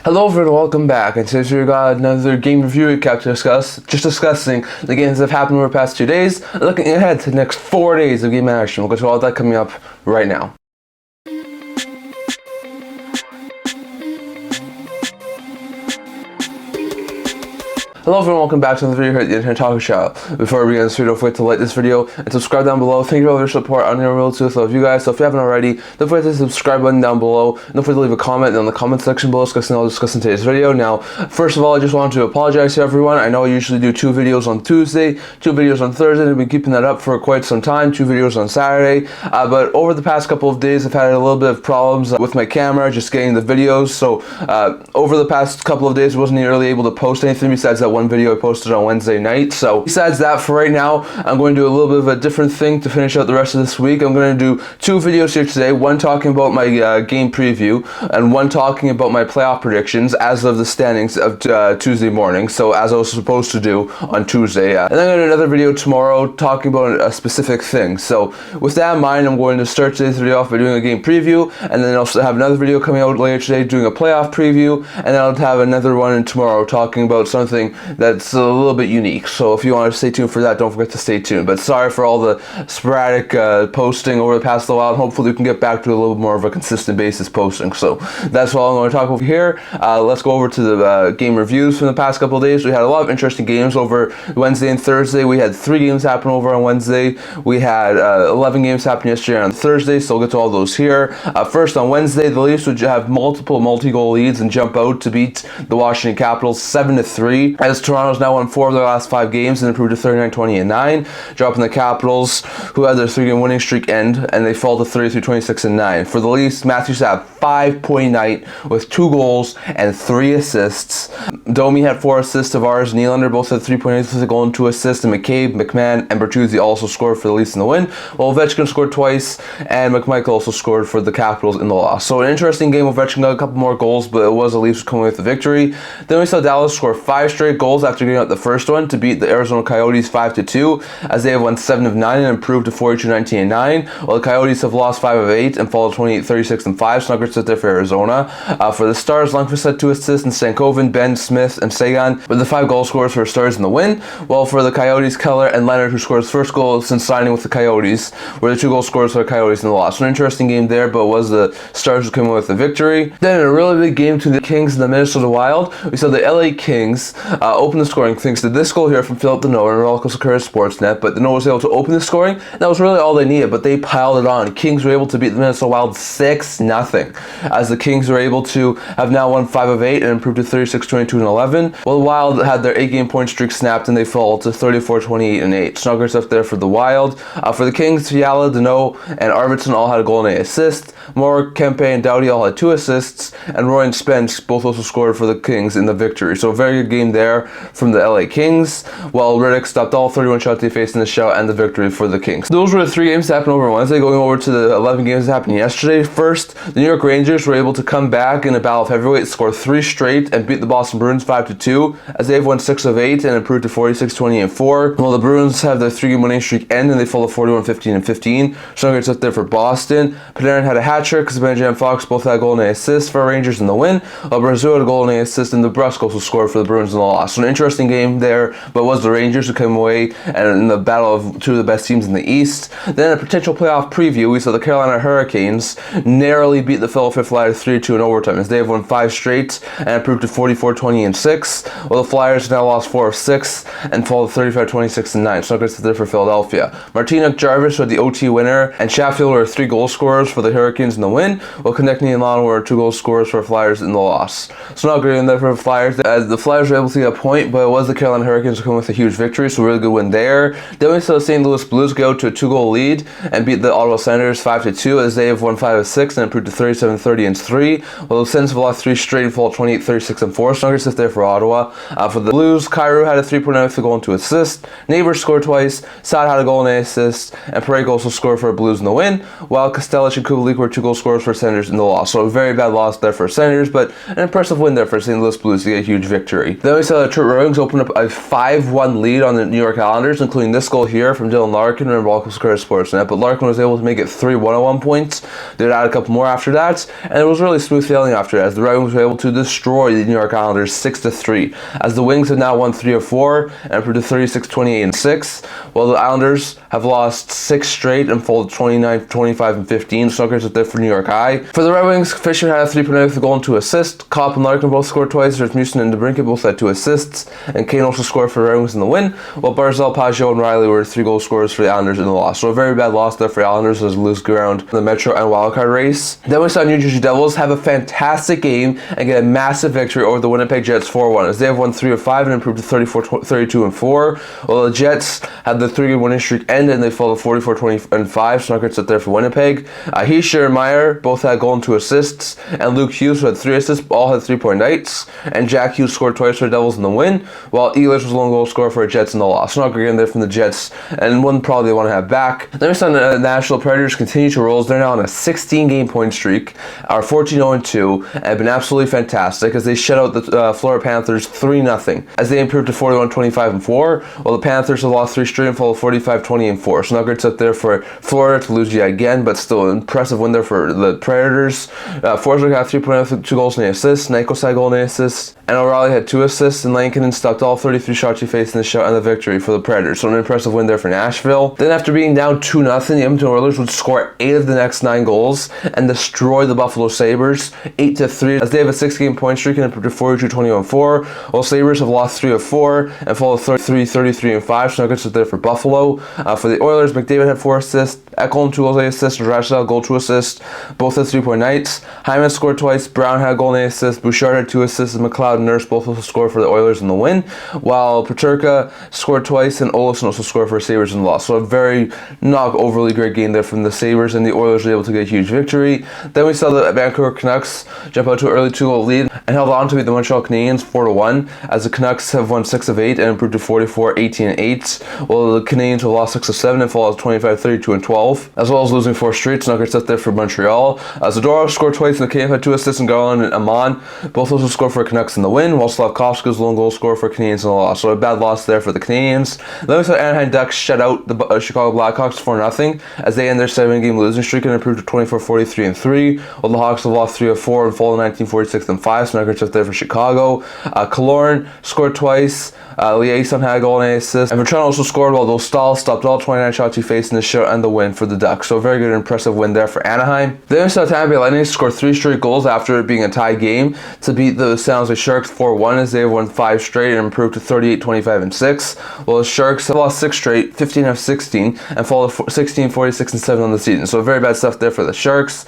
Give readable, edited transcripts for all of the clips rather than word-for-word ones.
Hello everyone, welcome back, and today we got another game review recap to discuss, just discussing the games that have happened over the past 2 days, and looking ahead to the next 4 days of game action. We'll go to all that coming up right now. Hello everyone, welcome back to another video here at the Internet Talk Show. Before we begin this video, don't forget to like this video and subscribe down below. Thank you for all your support on your real too, so if you guys, so if you haven't already, don't forget to hit the subscribe button down below, and don't forget to leave a comment in the comment section below discussing today's video. Now, first of all, I just wanted to apologize to everyone. I know I usually do 2 videos on Tuesday, 2 videos on Thursday, and I've been keeping that up for quite some time, 2 videos on Saturday, but over the past couple of days, I've had a little bit of problems with my camera, just getting the videos, so over the past couple of days, I wasn't really able to post anything besides that one video I posted on Wednesday night. So besides that, for right now, I'm going to do a little bit of a different thing to finish out the rest of this week. I'm going to do 2 videos here today, one talking about my game preview and one talking about my playoff predictions as of the standings of Tuesday morning, so as I was supposed to do on Tuesday. And then I'm going to do another video tomorrow talking about a specific thing. So with that in mind, I'm going to start today's video off by doing a game preview, and then also have another video coming out later today doing a playoff preview, and then I'll have another one tomorrow talking about something that's a little bit unique. So if you want to stay tuned for that, don't forget to stay tuned. But sorry for all the sporadic posting over the past little while, and hopefully we can get back to a little bit more of a consistent basis posting. So that's all I'm going to talk about here. Let's go over to the game reviews from the past couple of days. We had a lot of interesting games over Wednesday and Thursday. We had 3 games happen over on Wednesday. We had 11 games happen yesterday on Thursday, so we'll get to all those here. First, on Wednesday, the Leafs would have multiple multi-goal leads and jump out to beat the Washington Capitals 7-3, as Toronto's now won 4 of their last 5 games and improved to 39-20-9, dropping the Capitals, who had their 3-game winning streak end, and they fall to 33-26-9. For the Leafs, Matthews had a 5-point night with 2 goals and 3 assists. Domi had 4 assists. Tavares and Nylander both had 3.8 with a goal and 2 assists, and McCabe, McMahon, and Bertuzzi also scored for the Leafs in the win, while Ovechkin scored twice, and McMichael also scored for the Capitals in the loss. So an interesting game. Ovechkin got a couple more goals, but it was the Leafs coming with the victory. Then we saw Dallas score 5 straight goals after getting out the first one to beat the Arizona Coyotes 5-2, as they have won 7 of 9 and improved to 42-19-9, while the Coyotes have lost 5 of 8 and fall to 28-36-5. Snuggers sit there for Arizona. For the Stars, Lundqvist had 2 assists, and Stankoven, Ben, Smith, and Sagan were the 5 goal scorers for the Stars in the win, while for the Coyotes, Keller and Leonard, who scored his first goal since signing with the Coyotes, were the 2 goal scorers for the Coyotes in the loss. So an interesting game there, but it was the Stars who came away with the victory. Then in a really big game between the Kings and the Minnesota Wild, we saw the LA Kings open the scoring thanks to this goal here from Philip Deneau, and it all goes to Sportsnet, but Deneau was able to open the scoring, and that was really all they needed, but they piled it on. Kings were able to beat the Minnesota Wild 6-0, as the Kings were able to have now won 5 of 8 and improved to 36-22-11, while the Wild had their 8-game point streak snapped and they fall to 34-28-8. Snuggers up there for the Wild. For the Kings, Fiala, Deneau, and Arvidsson all had a goal and an assist. Moore, Kempe, and Doughty all had 2 assists, and Roy and Spence both also scored for the Kings in the victory. So a very good game there from the LA Kings, while Riddick stopped all 31 shots they faced in the show and the victory for the Kings. Those were the 3 games that happened over Wednesday. Going over to the 11 games that happened yesterday. First, the New York Rangers were able to come back in a battle of heavyweights, score 3 straight, and beat the Boston Bruins 5-2, as they've won 6 of 8 and improved to 46-20-4. While the Bruins have their 3-game winning streak end and they fall to 41-15-15. Snuggers up there for Boston. Panarin had a hat trick because Benjamin and Fox both had a goal and an assist for Rangers in the win, while Brazil had a goal and an assist, and the Brusque also scored for the Bruins in the loss. So an interesting game there, but it was the Rangers who came away and in the battle of 2 of the best teams in the East. Then a potential playoff preview, we saw the Carolina Hurricanes narrowly beat the Philadelphia Flyers 3-2 in overtime, as they have won 5 straight and improved to 44-20-6, while the Flyers now lost 4 of 6 and fall to 35-26-9. So good there for Philadelphia. Martinuk, Jarvis were the OT winner, and Sheffield were 3 goal scorers for the Hurricanes in the win, while Konechny and Lano were 2 goal scorers for Flyers in the loss. So not great in there for the Flyers, as the Flyers were able to get a point, but it was the Carolina Hurricanes who come with a huge victory, so really good win there. Then we saw the St. Louis Blues go to a 2-goal lead and beat the Ottawa Senators 5-2, as they have won 5 of 6 and improved to 37-30-3, while the Sens have lost 3 straight and fall 28-36-4. Snuggers sit there for Ottawa. For the Blues, Kyrou had a 3.9 with a goal and 2 assists. Neighbors scored twice. Sad had a goal and an assist, and Parayko also scored for the Blues in the win, while Kostelic and Kubalik were 2 goal scorers for Senators in the loss. So a very bad loss there for Senators, but an impressive win there for St. Louis Blues to get a huge victory. Then we saw the Detroit Red Wings open up a 5-1 lead on the New York Islanders, including this goal here from Dylan Larkin and Balkos Sportsnet. But Larkin was able to make it 3-1 at one point. They would add a couple more after that, and it was really smooth sailing after that, as the Red Wings were able to destroy the New York Islanders 6-3, as the Wings have now won 3 of 4 and improved to 36-28-6, while the Islanders have lost 6 straight and folded 29-25-15. Snuggers up there for New York High. For the Red Wings, Fisher had a 3-point night with a goal and 2 assists. Kopp and Larkin both scored twice. Rasmussen and DeBrincat both had 2 assists, and Kane also scored for the Red Wings in the win, while Barzal, Pajot, and Riley were 3 goal scorers for the Islanders in the loss. So a very bad loss there for the Islanders as they lose ground in the Metro and wildcard race. Then we saw New Jersey Devils have a fantastic game and get a massive victory over the Winnipeg Jets 4-1, as they have won 3 of 5 and improved to 32-4, while the Jets had the 3-game winning streak end and they fell to 44-25. Snuggers up there for Winnipeg. Hischier and Meyer both had a goal and 2 assists, and Luke Hughes, who had 3 assists, all had 3-point nights, and Jack Hughes scored twice for the Devils in the win, while Ehlers was the lone goal scorer for the Jets in the loss. Snugger again there from the Jets, and one probably they want to have back. Then we saw the Nashville Predators continue to roll. They're now on a 16-game point streak, are 14-0-2, and have been absolutely fantastic as they shut out the Florida Panthers 3-0, as they improved to 41-25-4, while the Panthers have lost 3 straight and fall 45-20-4. Snugger's up there for Florida to lose yet again, but still an impressive win there for the Predators. Forsberg had 3-point with 2 goals and 8 assists. Nyquist had a goal and 8 assists, and O'Reilly had 2 assists, and Lankinen stopped all 33 shots he faced in the shot and the victory for the Predators. So an impressive win there for Nashville. Then after being down 2-0, the Edmonton Oilers would score 8 of the next 9 goals and destroy the Buffalo Sabres 8-3, as they have a 6-game point streak and improved to 42-21-4, while Sabres have lost 3 of 4 and fall to 33-33-5. Nuggets is there for Buffalo. For the Oilers, McDavid had 4 assists, Ekholm 2 goals, 8 assists, and Draisaitl goal, 2 assists, both had 3-point nights. Hyman scored twice, Brown had a goal and 8 assists, Bouchard had 2 assists, and McLeod and Nurse both also scored for the Oilers in the win, while Peterka scored twice and Olsen also scored for Sabres in the loss. So a very not overly great game there from the Sabres, and the Oilers were able to get a huge victory. Then we saw the Vancouver Canucks jump out to an early 2-goal lead and held on to beat the Montreal Canadiens 4-1, as the Canucks have won 6 of 8 and improved to 44-18-8, while the Canadiens have lost 6 of 7 and fall to 25-32-12, as well as losing 4 straight. Nuggets up there for Montreal. Zadorov scored twice, and the Cave had 2 assists, and Garland and Amon both also scored for Canucks in the win, while Slavkovsky was the lone goal scorer for Canadiens in the loss. So a bad loss there for the Canadiens. Then we saw Anaheim Ducks shut out the Chicago Blackhawks 4-0, as they end their 7-game losing streak and improved to 24-43-3, while the Hawks have lost 3 of 4 and fall to 19-46-5. So Nuggets up there for Chicago. Killorn scored twice. Liaison had a goal and 8 assists, and Vetrano also scored, while Dostal stopped all 29 shots he faced in the shot and the win for the Ducks. So a very good and impressive win there for Anaheim. Then we saw Tampa Bay Lightning score 3 straight goals after it being a tie game to beat the San Jose Sharks 4-1, as they have won 5 straight and improved to 38-25-6, while the Sharks have lost 6 straight, 15 of 16, and fall to 16-46-7 on the season. So very bad stuff there for the Sharks.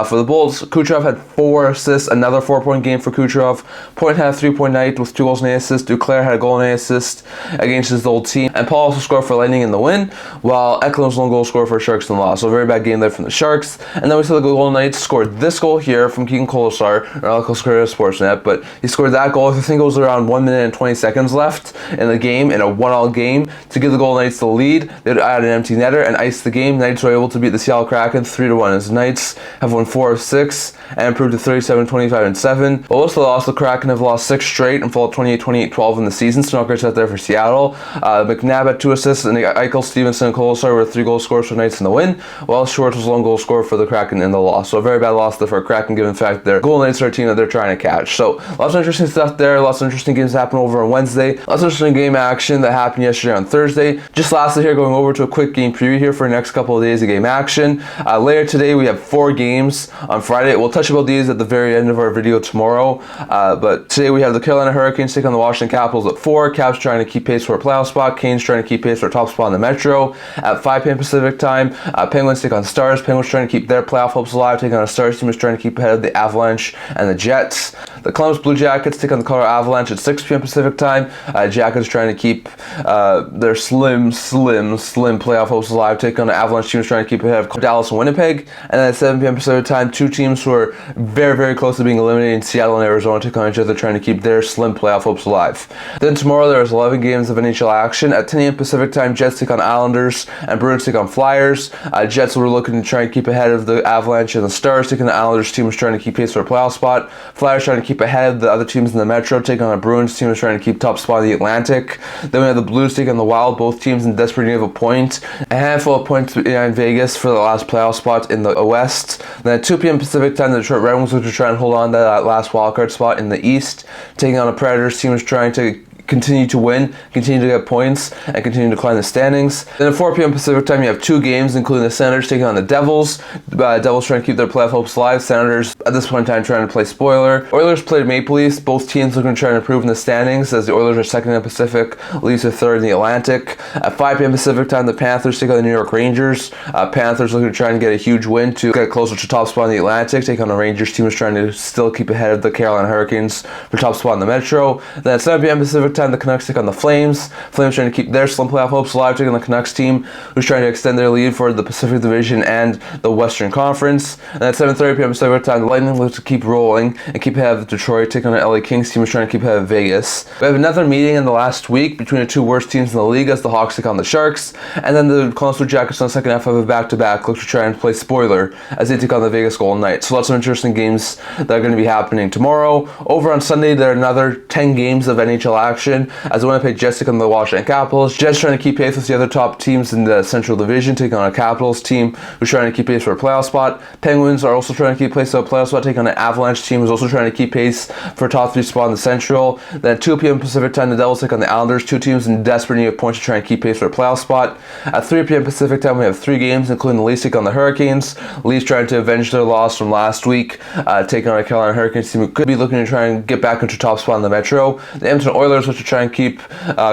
For the Bulls, Kucherov had 4 assists, another 4-point game for Kucherov. Point had a 3-point night with 2 goals and 8 assists. Duclair had a goal and 8 assists against his old team, and Paul also scored for Lightning in the win, while Eklund was the lone goal scorer for Sharks in the loss. So a very bad game there from the Sharks. And then we saw the Golden Knights scored this goal here from Keegan Kolesar, or Alex Sportsnet, but he scored that goal. I think it was around 1 minute and 20 seconds left in the game, in a 1-all game, to give the Golden Knights the lead. They added an empty netter and iced the game. The Knights were able to beat the Seattle Kraken 3-1, as the Knights have won 4 of 6 and improved to 37-25-7. But also lost, the Kraken have lost 6 straight and fall 28-28-12 in the season. Snuggers out there for Seattle. McNabb had 2 assists, and Eichel, Stevenson, and Kolesar were 3 goal scorers for the Knights in the win, while Schwartz was the lone goal scorer for the Kraken in the loss. So a very bad loss there for Kraken, given the fact that Golden Knights are a team that they're trying to catch. So lots of interesting stuff there. Lots of interesting games happen over on Wednesday. Lots of interesting game action that happened yesterday on Thursday. Just lastly here, going over to a quick game preview here for the next couple of days of game action. Later today we have 4 games on Friday. We'll touch about these at the very end of our video tomorrow. But today we have the Carolina Hurricanes take on the Washington Capitals at 4. Caps trying to keep pace for a playoff spot. Canes trying to keep pace for a top spot in the Metro. At 5 p.m. Pacific time, Penguins take on Stars. Penguins trying to keep their playoff hopes alive, taking on a Stars team is trying to keep ahead of the Avalanche and the Jets. The Columbus Blue Jackets take on the Colorado Avalanche at 6 p.m. Pacific time. Jackets trying to keep their slim playoff hopes alive, take on the Avalanche teams trying to keep ahead of Dallas and Winnipeg. And then at 7 p.m. Pacific time, two teams who are very close to being eliminated, Seattle and Arizona, take on each other trying to keep their slim playoff hopes alive. Then tomorrow there's 11 games of NHL action. At 10 a.m. Pacific time, Jets take on Islanders and Bruins take on Flyers. Jets were looking to try and keep ahead of the Avalanche, and the Stars taking the Islanders team was trying to keep pace for a playoff spot. Flyers trying to keep ahead of the other teams in the Metro, taking on a Bruins team was trying to keep top spot in the Atlantic. Then we have the Blues taking the Wild, both teams in desperate need of a point. A handful of points behind Vegas for the last playoff spot in the West. Then at 2 p.m. Pacific time, the Detroit Red Wings look to try and hold on to that last wildcard spot in the East, taking on a Predators team was trying to continue to win, continue to get points, and continue to climb the standings. Then at 4 p.m. Pacific time, you have two games, including the Senators taking on the Devils. Devils trying to keep their playoff hopes alive. Senators, at this point in time, trying to play spoiler. Oilers played Maple Leafs. Both teams looking to try and improve in the standings, as the Oilers are second in the Pacific, Leafs are third in the Atlantic. At 5 p.m. Pacific time, the Panthers take on the New York Rangers. Panthers looking to try and get a huge win to get closer to top spot in the Atlantic, take on the Rangers team is trying to still keep ahead of the Carolina Hurricanes for top spot in the Metro. Then at 7 p.m. Pacific time, the Canucks take on the Flames. Flames trying to keep their slim playoff hopes alive, taking the Canucks team, who's trying to extend their lead for the Pacific Division and the Western Conference. And at 7:30 p.m. Pacific time, the Lightning look to keep rolling and keep ahead of Detroit, taking on the LA Kings team, who's trying to keep ahead of Vegas. We have another meeting in the last week between the two worst teams in the league, as the Hawks take on the Sharks, and then the Columbus Blue Jackets on the second half of a back-to-back look to try and play spoiler as they take on the Vegas Golden Knights. So lots of interesting games that are going to be happening tomorrow. Over on Sunday, there are another 10 games of NHL action, as the Winnipeg Jets take on the Washington Capitals. Jets trying to keep pace with the other top teams in the Central Division, taking on a Capitals team who's trying to keep pace for a playoff spot. Penguins are also trying to keep pace for a playoff spot, taking on an Avalanche team who's also trying to keep pace for a top 3 spot in the Central. Then at 2 p.m. Pacific time, the Devils take on the Islanders, two teams in desperate need of points to try and keep pace for a playoff spot. At 3 p.m. Pacific time, we have 3 games, including the Leafs take on the Hurricanes. Leafs trying to avenge their loss from last week, taking on a Carolina Hurricanes team who could be looking to try and get back into top spot in the Metro. The Edmonton Oilers, which are trying to keep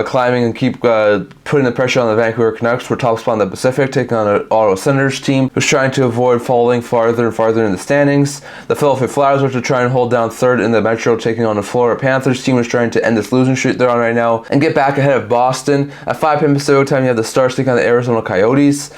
climbing and keep putting the pressure on the Vancouver Canucks for top spot in the Pacific, taking on an Ottawa Senators team who's trying to avoid falling farther and farther in the standings. The Philadelphia Flyers, which are trying to hold down third in the Metro, taking on the Florida Panthers team, who's trying to end this losing streak they're on right now and get back ahead of Boston. At 5 p.m. Pacific time, you have the Stars taking on the Arizona Coyotes.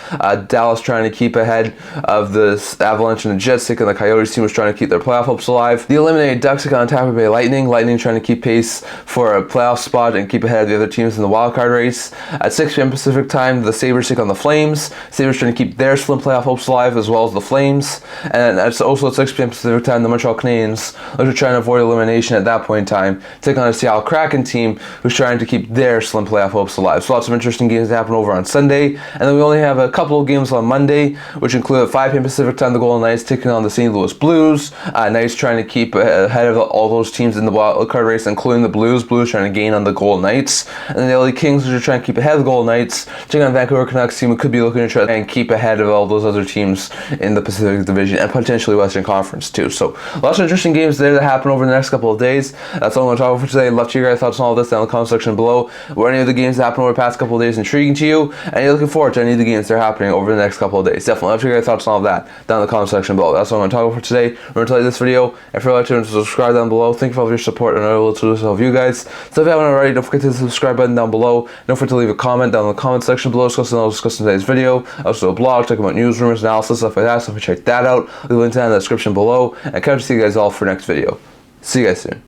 Dallas trying to keep ahead of the Avalanche, and the Jets taking on the Coyotes team, who's trying to keep their playoff hopes alive. The eliminated Ducks taking on Tampa Bay Lightning. Lightning trying to keep pace for a playoff spot and keep ahead of the other teams in the wildcard race. At 6 p.m. Pacific time, the Sabres take on the Flames. Sabres trying to keep their slim playoff hopes alive, as well as the Flames. And also at 6 p.m. Pacific time, the Montreal Canadiens are trying to avoid elimination at that point in time, take on a Seattle Kraken team who's trying to keep their slim playoff hopes alive. So lots of interesting games that happen over on Sunday. And then we only have a couple of games on Monday, which include at 5 p.m. Pacific time, the Golden Knights taking on the St. Louis Blues. Knights trying to keep ahead of all those teams in the wildcard race, including the Blues. Blues trying to gain on the Golden Knights. And then the LA Kings, which are trying to keep ahead of the Golden Knights, taking on Vancouver Canucks team who could be looking to try and keep ahead of all those other teams in the Pacific Division and potentially Western Conference too. So lots of interesting games there that happen over the next couple of days. That's all I'm going to talk about for today. I'd love to hear your guys' thoughts on all this down in the comment section below. Were any of the games that happened over the past couple of days intriguing to you? And you're looking forward to any of the games that are happening over the next couple of days? Definitely love to hear your guys' thoughts on all of that down in the comment section below. That's all I'm going to talk about for today. Remember to like this video. If you're like to subscribe down below. Thank you for all of your support and I will to this of you guys. So if you haven't already, don't forget to hit the subscribe button down below. Don't forget to leave a comment down in the comment section below discussing today's video. Also a blog talking about news, rumors, analysis, stuff like that. So if you check that out, leave a link down in the description below. And I can't wait to see you guys all for next video. See you guys soon.